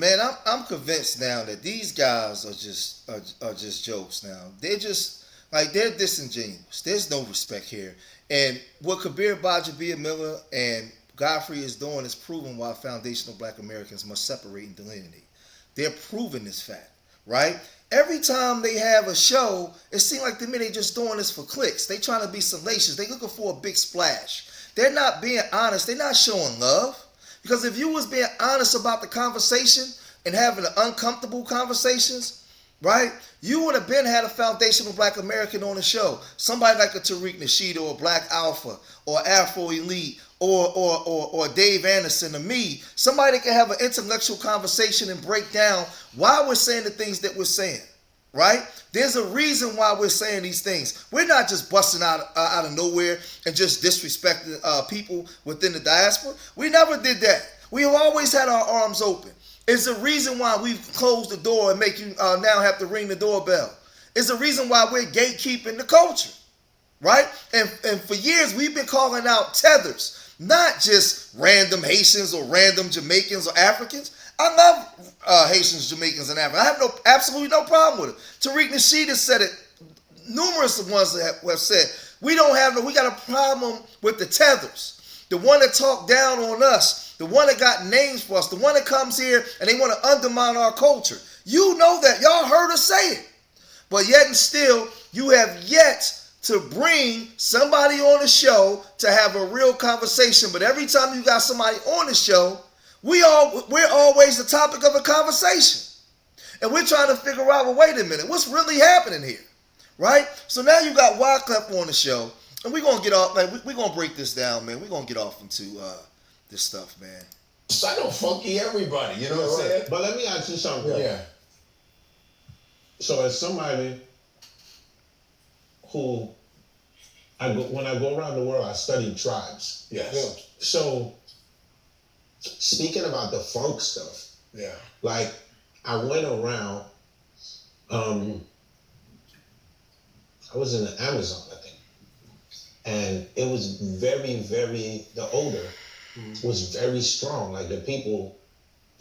Man, I'm convinced now that these guys are just jokes now. They're just like they're disingenuous. There's no respect here. And what Kabir Bajabia Miller and Godfrey is doing is proving why foundational Black Americans must separate and delineate. They're proving this fact, right? Every time they have a show, it seems like to me they just doing this for clicks. They trying to be salacious. They looking for a big splash. They're not being honest. They're not showing love. Because if you was being honest about the conversation and having the uncomfortable conversations, right, you would have been had a foundational Black American on the show. Somebody like a Tariq Nasheed or a Black Alpha or Afro Elite or Dave Anderson or me. Somebody that can have an intellectual conversation and break down why we're saying the things that we're saying, right? There's a reason why we're saying these things. We're not just busting out of nowhere and just disrespecting people within the diaspora. We never did that. We have always had our arms open. It's the reason why we've closed the door and make you now have to ring the doorbell. It's the reason why we're gatekeeping the culture, right? And for years we've been calling out tethers, not just random Haitians or random Jamaicans or Africans. I love Haitians, Jamaicans, and Africans. I have absolutely no problem with it. Tariq Nasheed has said it. Numerous of ones that have said we got a problem with the tethers, the one that talk down on us, the one that got names for us, the one that comes here and they want to undermine our culture. You know that. Y'all heard us say it. But yet and still, you have yet to bring somebody on the show to have a real conversation. But every time you got somebody on the show, we're always the topic of a conversation. And we're trying to figure out, well, wait a minute, what's really happening here? Right? So now you got Wyclef on the show, and we're gonna get off, like we're gonna break this down, man. We're gonna get off into this stuff, man. I don't funky everybody, you know what I'm saying? But let me ask you something. Yeah. So as somebody who when I go around the world, I study tribes. Yes. Yeah. So speaking about the funk stuff, Yeah. like I went around, I was in the Amazon, I think, and it was very, very, the odor was very strong. Like the people,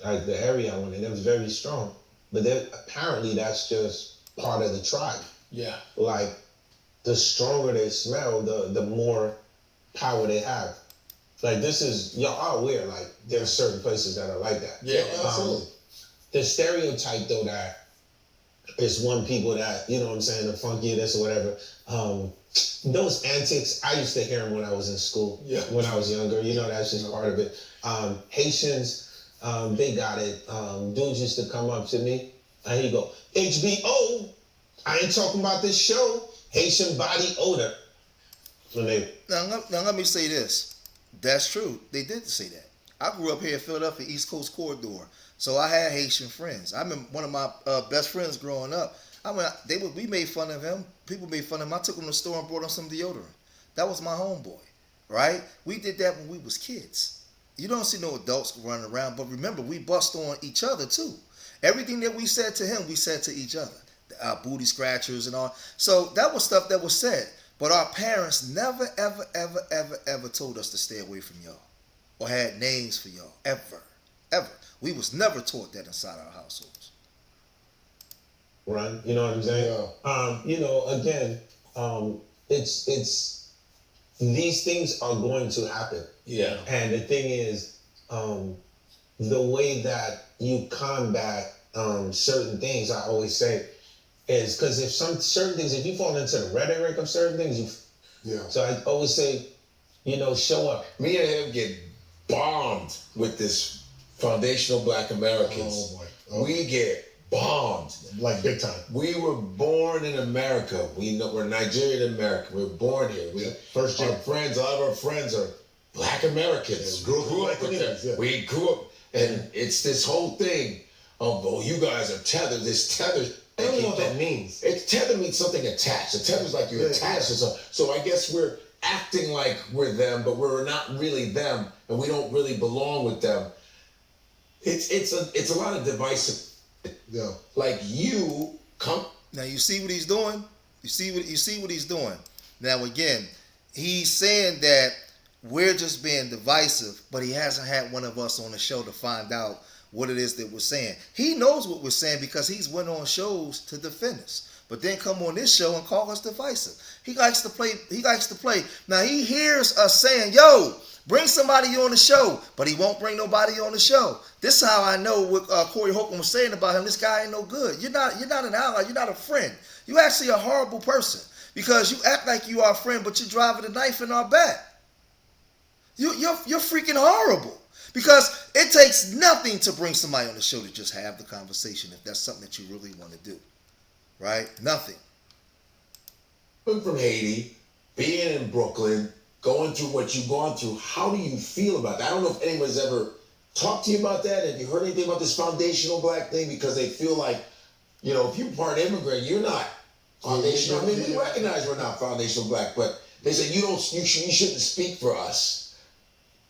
like the area I went in, it was very strong. But then apparently that's just part of the tribe. Yeah. Like the stronger they smell, the more power they have. Like this is, y'all are aware, like there's certain places that are like that. Yeah, absolutely. The stereotype though that is one people that, you know what I'm saying, the funky this or whatever. Those antics, I used to hear them when I was in school, when I was younger, you know, that's just part of it. Haitians, they got it. Dudes used to come up to me and he'd go, HBO, I ain't talking about this show, Haitian body odor. Now let me say this. That's true. They did say that. I grew up here in Philadelphia, East Coast Corridor. So I had Haitian friends. I remember one of my best friends growing up. We made fun of him. People made fun of him. I took him to the store and brought him some deodorant. That was my homeboy, right? We did that when we was kids. You don't see no adults running around, but remember, we bust on each other too. Everything that we said to him, we said to each other. Booty scratchers and all. So that was stuff that was said. But our parents never, ever, ever, ever, ever told us to stay away from y'all or had names for y'all. Ever. Ever. We was never taught that inside our households. Right? You know what I'm saying? Yeah. You know, again, it's these things are going to happen. Yeah. And the thing is, the way that you combat certain things, I always say, is because if certain things, if you fall into the rhetoric of certain things, so I always say, you know, show up. Me and him get bombed with this foundational Black Americans. Oh boy. Oh. We get bombed. Like big time. We were born in America. We're Nigerian American. We were born here. First our gen. friends, a lot of our friends are Black Americans. Yeah, grew up with with them. them, yeah. We grew up, and it's this whole thing of, oh, you guys are tethered. This tethered. I don't know what that means. Tether means something attached. A tether's like you're attached to something. So I guess we're acting like we're them, but we're not really them, and we don't really belong with them. It's a lot of divisive. Yeah. Like you come. Now you see what he's doing? You see what he's doing. Now again, he's saying that we're just being divisive, but he hasn't had one of us on the show to find out what it is that we're saying. He knows what we're saying because he's went on shows to defend us. But then come on this show and call us divisive. He likes to play. Now he hears us saying, yo, bring somebody on the show, but he won't bring nobody on the show. This is how I know what Corey Holcomb was saying about him. This guy ain't no good. You're not an ally. You're not a friend. You're actually a horrible person because you act like you are a friend, but you're driving a knife in our back. You're freaking horrible because it takes nothing to bring somebody on the show to just have the conversation if that's something that you really want to do. Right? Nothing. I'm from Haiti, being in Brooklyn, going through what you've gone through. How do you feel about that? I don't know if anyone's ever talked to you about that. Have you heard anything about this foundational black thing? Because they feel like, if you're part immigrant, you're not foundational. I mean, we recognize we're not foundational black, but they say you shouldn't speak for us.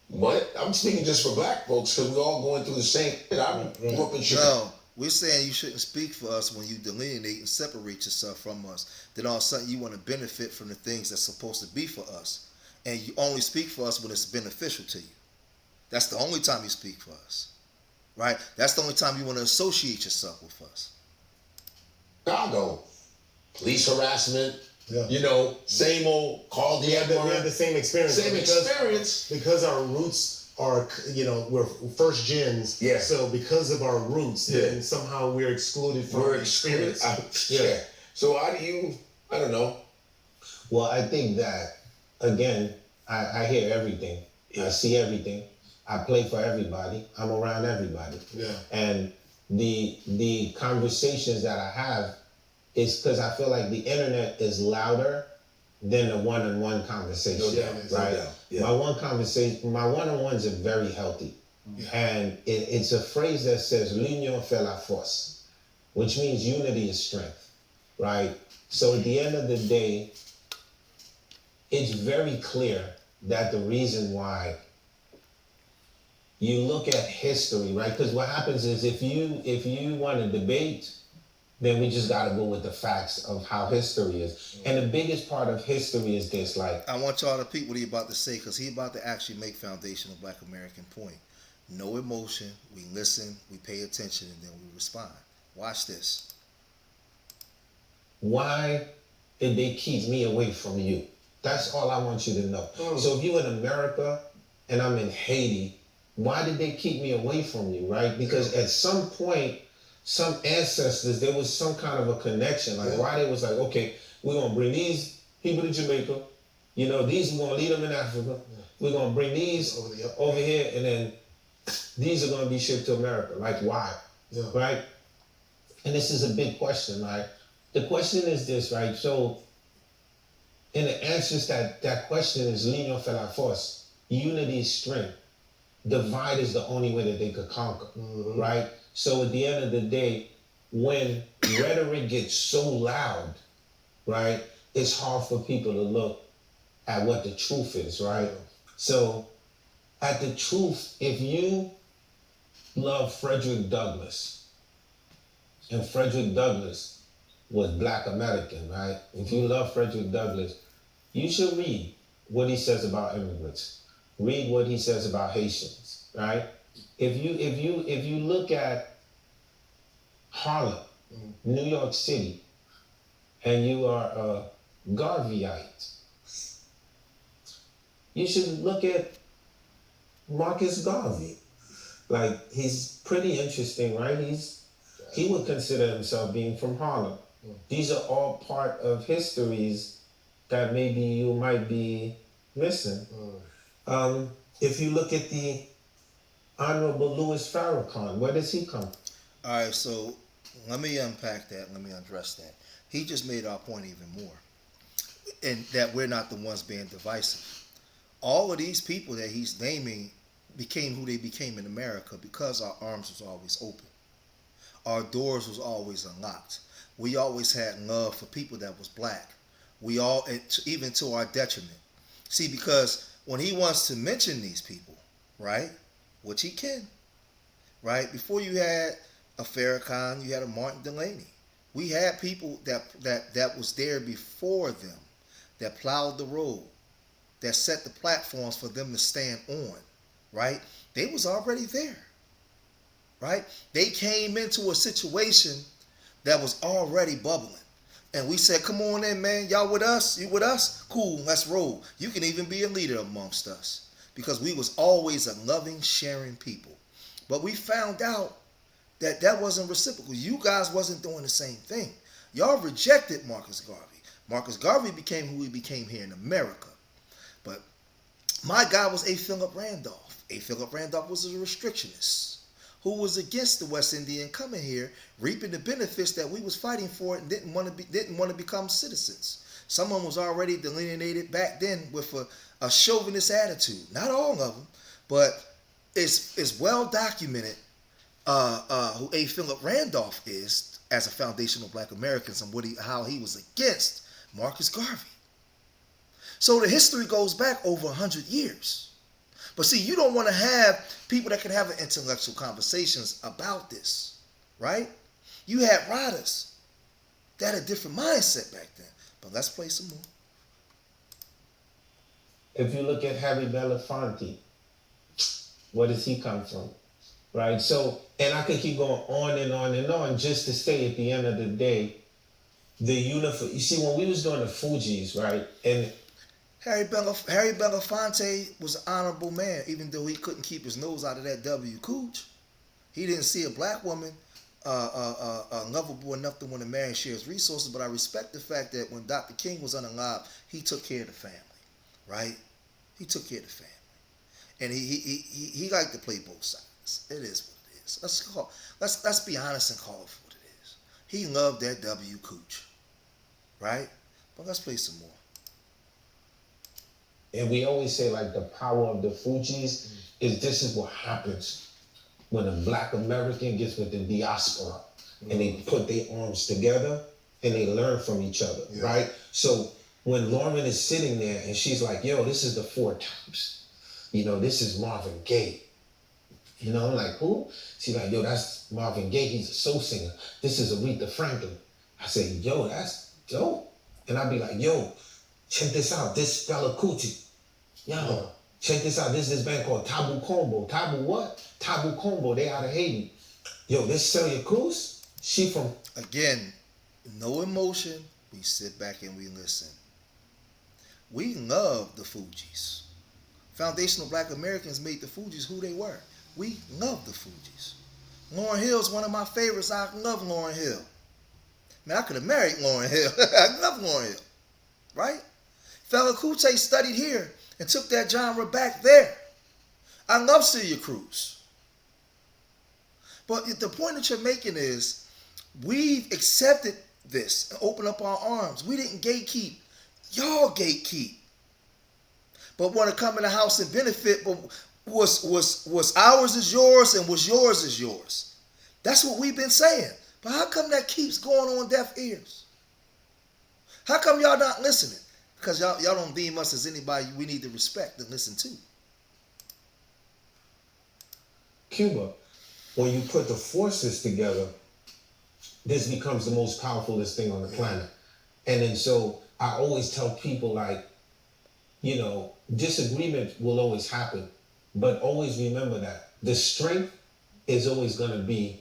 What? I'm speaking just for black folks because we're all going through the same thing. I grew up in Chicago. No. We're saying you shouldn't speak for us when you delineate and separate yourself from us. Then all of a sudden you want to benefit from the things that's supposed to be for us. And you only speak for us when it's beneficial to you. That's the only time you speak for us. Right? That's the only time you want to associate yourself with us. Chicago. Police harassment. Yeah. Same old call the We had the same experience. Same experience. Because our roots are, we're first gens. Yeah. So because of our roots, then somehow we're excluded from the experience. Yeah. So how do you, I don't know. Well, I think that, again, I hear everything. Yeah. I see everything. I play for everybody. I'm around everybody. Yeah. And the conversations that I have is because I feel like the internet is louder than the one-on-one conversation. No doubt. Right? No doubt. Yeah. My one-on-ones are very healthy. Yeah. And it's a phrase that says l'union fait la force, which means unity is strength, right? So at the end of the day, it's very clear that the reason why you look at history, right? Because what happens is if you want to debate, then we just got to go with the facts of how history is. And the biggest part of history is this, like... I want y'all to peep what he about to say because he about to actually make foundational black American point. No emotion, we listen, we pay attention, and then we respond. Watch this. Why did they keep me away from you? That's all I want you to know. So if you're in America and I'm in Haiti, why did they keep me away from you, right? Because at some point, some ancestors, there was some kind of a connection. Like why they was like, okay, we're going to bring these people to Jamaica. These we're going to leave them in Africa. We're going to bring these over here, and then these are going to be shipped to America. Like why? Yeah. Right? And this is a big question, right? The question is this, right? So, and the answers that question is l'union fait la force. Unity is strength. Divide is the only way that they could conquer, right? So at the end of the day, when rhetoric gets so loud, right, it's hard for people to look at what the truth is, right? So at the truth, if you love Frederick Douglass, and Frederick Douglass was Black American, right? If you love Frederick Douglass, you should read what he says about immigrants. Read what he says about Haitians, right? If you look at Harlem, New York City, and you are a Garveyite, you should look at Marcus Garvey. Like, he's pretty interesting, right? He would consider himself being from Harlem. These are all part of histories that maybe you might be missing. If you look at the Honorable Louis Farrakhan, where does he come? All right, so let me unpack that. Let me address that. He just made our point even more, and that we're not the ones being divisive. All of these people that he's naming became who they became in America because our arms was always open. Our doors was always unlocked. We always had love for people that was black. We all, even to our detriment. See, because when he wants to mention these people, right, which he can, right, before you had a Farrakhan, you had a Martin Delaney. We had people that was there before them, that plowed the road, that set the platforms for them to stand on, right? They was already there. right? They came into a situation that was already bubbling. And we said, come on in, man. Y'all with us? You with us? Cool, let's roll. You can even be a leader amongst us. Because we was always a loving, sharing people. But we found out that that wasn't reciprocal. You guys wasn't doing the same thing. Y'all rejected Marcus Garvey. Marcus Garvey became who he became here in America. But my guy was A. Philip Randolph. A. Philip Randolph was a restrictionist who was against the West Indian coming here, reaping the benefits that we was fighting for and didn't want to become citizens. Someone was already delineated back then with a chauvinist attitude. Not all of them, but it's well documented who A. Philip Randolph is as a foundational Black American and how he was against Marcus Garvey. So the history goes back over 100 years. But see, you don't want to have people that can have intellectual conversations about this, right? You had writers that had a different mindset back then. But let's play some more. If you look at Harry Belafonte, where does he come from? Right? So, and I could keep going on and on and on just to say at the end of the day, you see, when we was doing the Fugees, right? And Harry Belafonte was an honorable man, even though he couldn't keep his nose out of that W. Cooch. He didn't see a black woman lovable enough to want to marry and share his resources, but I respect the fact that when Dr. King was unalive, he took care of the family, right? He took care of the family. And he liked to play both sides. It is what it is. Let's be honest and call it for what it is. He loved that W. Cooch, right? But let's play some more. And we always say, like, the power of the Fugees is this is what happens when a Black American gets with the diaspora and they put their arms together and they learn from each other, right? So when Lauren is sitting there and she's like, yo, this is the Four Tops. You know, this is Marvin Gaye. You know, I'm like, who? She's like, yo, that's Marvin Gaye. He's a soul singer. This is Aretha Franklin. I say, yo, that's dope. And I'd be like, yo, check this out. This fella Coochie. Yo, check this out. This band called Tabu Combo. Tabu what? Tabu Combo. They out of Haiti. Yo, this Celia Cruz. She from... Again, no emotion. We sit back and we listen. We love the Fugees. Foundational Black Americans made the Fugees who they were. We love the Fugees. Lauryn Hill's one of my favorites. I love Lauryn Hill. Man, I could have married Lauryn Hill. I love Lauryn Hill. Right? Fela Kuti studied here and took that genre back there. I love Celia Cruz. But the point that you're making is we've accepted this and opened up our arms. We didn't gatekeep. Y'all gatekeep. But want to come in the house and benefit, but was ours is yours and was yours is yours. That's what we've been saying. But how come that keeps going on deaf ears? How come y'all not listening? Because y'all don't deem us as anybody we need to respect and listen to. Cuba, when you put the forces together, this becomes the most powerfulest thing on the planet. And then so I always tell people, like, you know, disagreement will always happen, but always remember that the strength is always going to be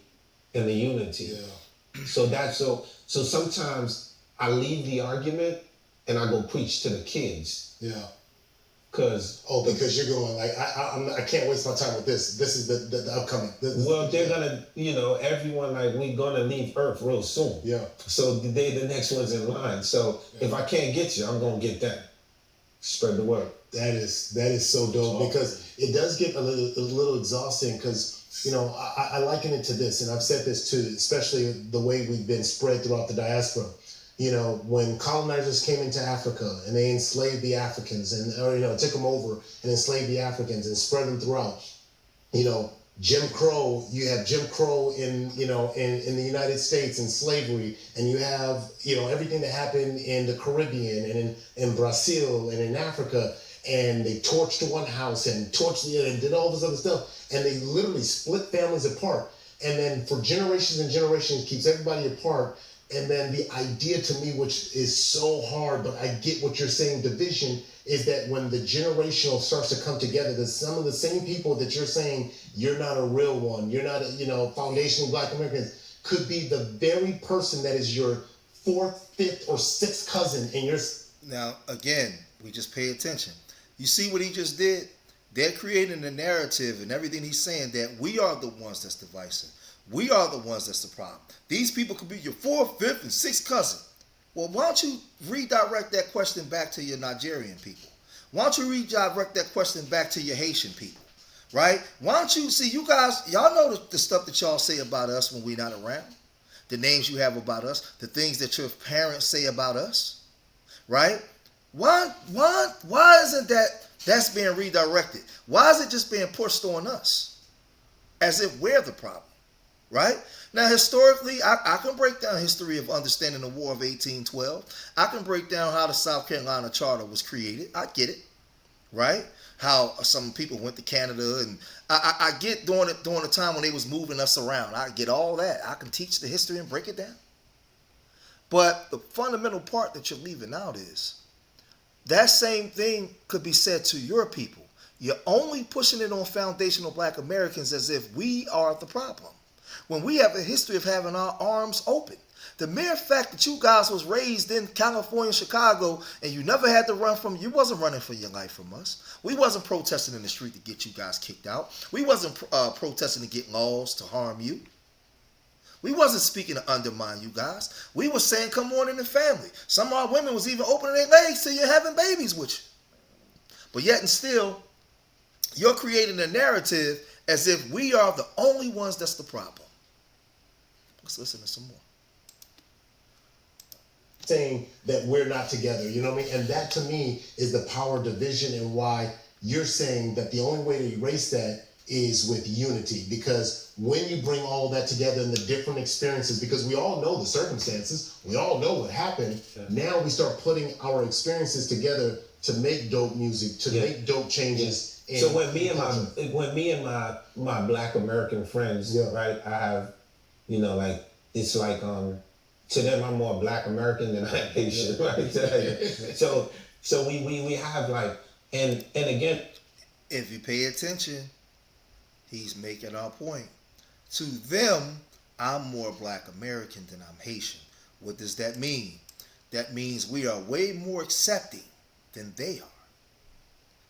in the unity. Yeah. So sometimes I leave the argument and I go preach to the kids. Yeah. Because you're going like, I can't waste my time with this. This is the upcoming. They're gonna, you know, everyone, like, we're gonna leave Earth real soon. Yeah. So they're the next ones in line. So if I can't get you, I'm gonna get them. Spread the word. That is so dope, because it does get a little exhausting, because, you know, I liken it to this, and I've said this too, especially the way we've been spread throughout the diaspora. You know, when colonizers came into Africa and they enslaved the Africans took them over and enslaved the Africans and spread them throughout, you know, Jim Crow, you have Jim Crow in the United States and slavery, and you have, you know, everything that happened in the Caribbean and in Brazil and in Africa, and they torched one house and and did all this other stuff, and they literally split families apart, and then for generations and generations keeps everybody apart. And then the idea to me, which is so hard, but I get what you're saying, division, is that when the generational starts to come together, that some of the same people that you're saying, you're not a real one, you're not, foundational Black Americans, could be the very person that is your fourth, fifth, or sixth cousin, and you're... Now, again, we just pay attention. You see what he just did? They're creating a narrative and everything he's saying that we are the ones that's divisive. We are the ones that's the problem. These people could be your fourth, fifth, and sixth cousin. Well, why don't you redirect that question back to your Nigerian people? Why don't you redirect that question back to your Haitian people? Right? Why don't you see, you guys, y'all know the stuff that y'all say about us when we're not around, the names you have about us, the things that your parents say about us, right? Why isn't that's being redirected? Why is it just being pushed on us as if we're the problem? Right? Now, historically, I can break down history of understanding the War of 1812. I can break down how the South Carolina Charter was created. I get it. Right? How some people went to Canada, and I get during the time when they was moving us around. I get all that. I can teach the history and break it down. But the fundamental part that you're leaving out is that same thing could be said to your people. You're only pushing it on foundational Black Americans as if we are the problem, when we have a history of having our arms open. The mere fact that you guys was raised in California, Chicago, and you never had to run you wasn't running for your life from us. We wasn't protesting in the street to get you guys kicked out. We wasn't protesting to get laws to harm you. We wasn't speaking to undermine you guys. We were saying, come on in the family. Some of our women was even opening their legs till you're having babies with you. But yet and still, you're creating a narrative as if we are the only ones that's the problem. Let's listen to some more. Saying that we're not together, you know what I mean? And that to me is the power of division, and why you're saying that the only way to erase that is with unity. Because when you bring all of that together and the different experiences, because we all know the circumstances, we all know what happened, now we start putting our experiences together to make dope music, to make dope changes. So when me and my Black American friends, right, I have, it's like to them I'm more Black American than I'm Haitian, right? So we have and again, if you pay attention, he's making our point. To them, I'm more Black American than I'm Haitian. What does that mean? That means we are way more accepting than they are.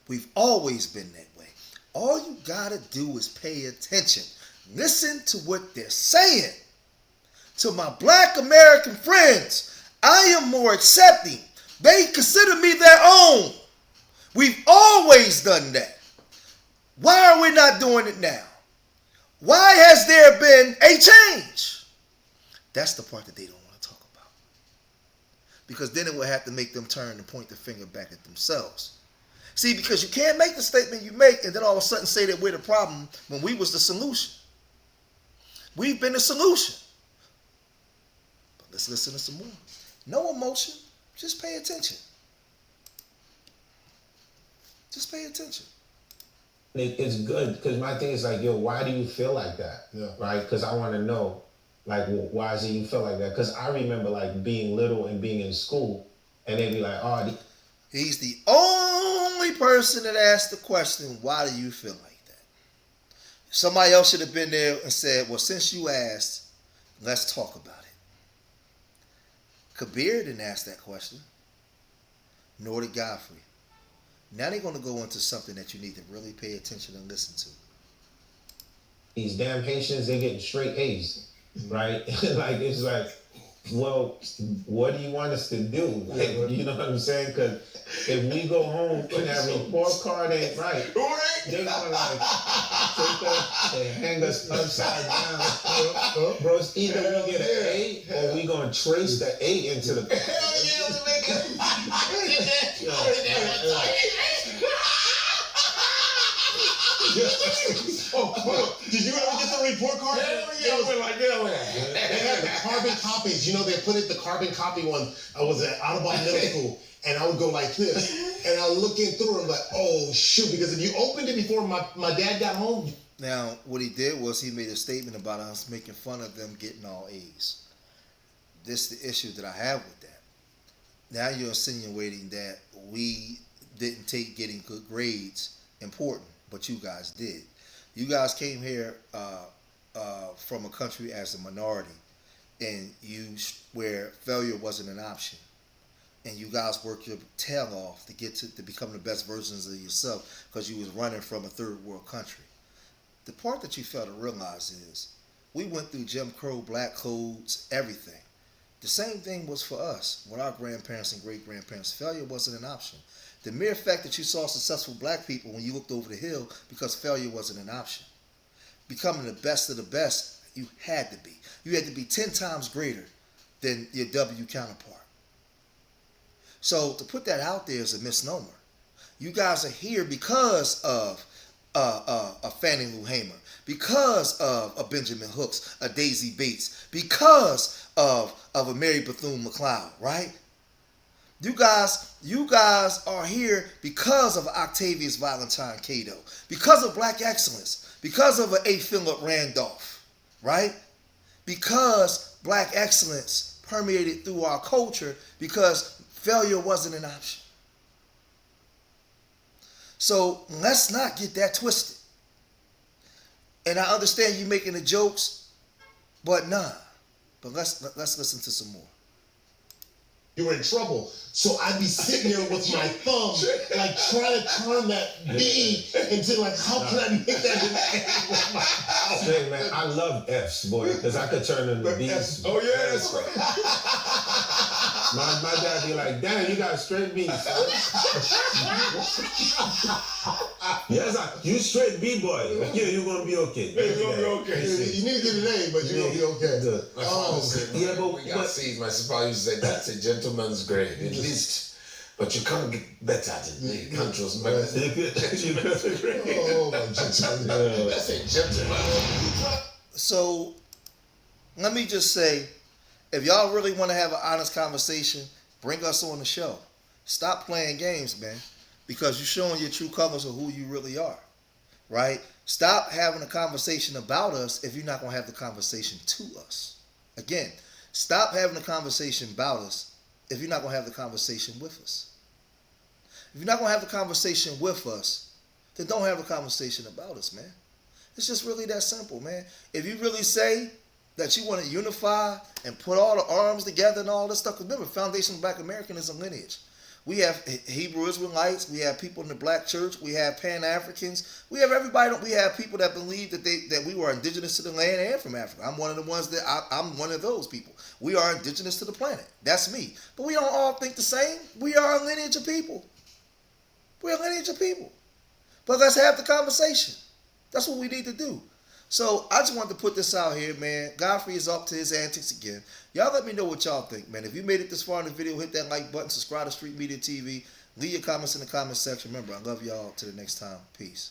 We've always been that way. All you gotta do is pay attention. Listen to what they're saying. To my Black American friends, I am more accepting. They consider me their own. We've always done that. Why are we not doing it now? Why has there been a change? That's the part that they don't want to talk about. Because then it will have to make them turn and point the finger back at themselves. See, because you can't make the statement you make and then all of a sudden say that we're the problem when we was the solution. We've been the solution. But let's listen to some more. No emotion. Just pay attention. Just pay attention. It's good because my thing is why do you feel like that? Yeah. Right? Because I want to know, why is it you feel like that? Because I remember being little and being in school, and they'd be like, "Oh." He's the only person that asked the question, "Why do you feel like that?" Somebody else should have been there and said, "Well, since you asked, let's talk about it." Kabir didn't ask that question, nor did Godfrey. Now they're going to go into something that you need to really pay attention and listen to. These damn Haitians, they're getting straight A's, right? It's well, what do you want us to do? You know what I'm saying? Because if we go home and that report card ain't right, they're going to take us and hang us upside down. Bro, it's either we get an A or we going to trace the A into the... Did you ever get the report card? They had the carbon copies. They put it, the carbon copy one. I was at Audubon Middle School, and I would go like this, and I was looking through it, oh shoot, because if you opened it before my dad got home. Now, what he did was he made a statement about us making fun of them getting all A's. this is the issue that I have with that. Now you're insinuating that we didn't take getting good grades important, but you guys did. You guys came here from a country as a minority, and where failure wasn't an option, and you guys worked your tail off to get to become the best versions of yourself because you was running from a third world country. The part that you fail to realize is we went through Jim Crow, black codes, everything. The same thing was for us with our grandparents and great-grandparents. Failure wasn't an option. The mere fact that you saw successful black people when you looked over the hill because failure wasn't an option. Becoming the best of the best, you had to be. You had to be 10 times greater than your W counterpart. So to put that out there is a misnomer. You guys are here because of a Fannie Lou Hamer, because of a Benjamin Hooks, a Daisy Bates, because of a Mary Bethune McLeod, right? You guys are here because of Octavius Valentine Cato, because of black excellence, because of an A. Philip Randolph, right? Because black excellence permeated through our culture because failure wasn't an option. So let's not get that twisted. And I understand you making the jokes, but nah. But let's listen to some more. You were in trouble. So I'd be sitting there with my thumb, like trying to turn that B into like, how can I make that an A with my mouth? Hey, man, I love F's, boy, because I could turn them to B's. Oh yeah, that's right. My dad be like, damn, you got a straight B, son. Yes, you straight B boy. Yeah, you're gonna be okay. You're gonna be okay. You need to get an A, but you're gonna be okay. My father said, yeah, but we got C's. My father used to say, that's a gentleman's grade, at least. But you can't get better than me. You can't trust me. Oh, my gentleman. That's a gentleman. So let me just say, if y'all really want to have an honest conversation, bring us on the show. Stop playing games, man, because you're showing your true colors of who you really are, right? Stop having a conversation about us if you're not going to have the conversation to us. Again, stop having a conversation about us if you're not going to have the conversation with us. If you're not going to have the conversation with us, then don't have a conversation about us, man. It's just really that simple, man. If you really say that you want to unify and put all the arms together and all this stuff, because remember, Foundation of Black Americanism lineage. We have Hebrew Israelites, we have people in the black church, we have Pan-Africans, we have everybody. We have people that believe that we were indigenous to the land and from Africa. I'm one of the ones that I'm one of those people. We are indigenous to the planet. That's me. But we don't all think the same. We are a lineage of people. We're a lineage of people. But let's have the conversation. That's what we need to do. So I just wanted to put this out here, man. Godfrey is up to his antics again. Y'all let me know what y'all think, man. If you made it this far in the video, hit that like button, subscribe to Street Media TV, leave your comments in the comment section. Remember, I love y'all. Till the next time. Peace.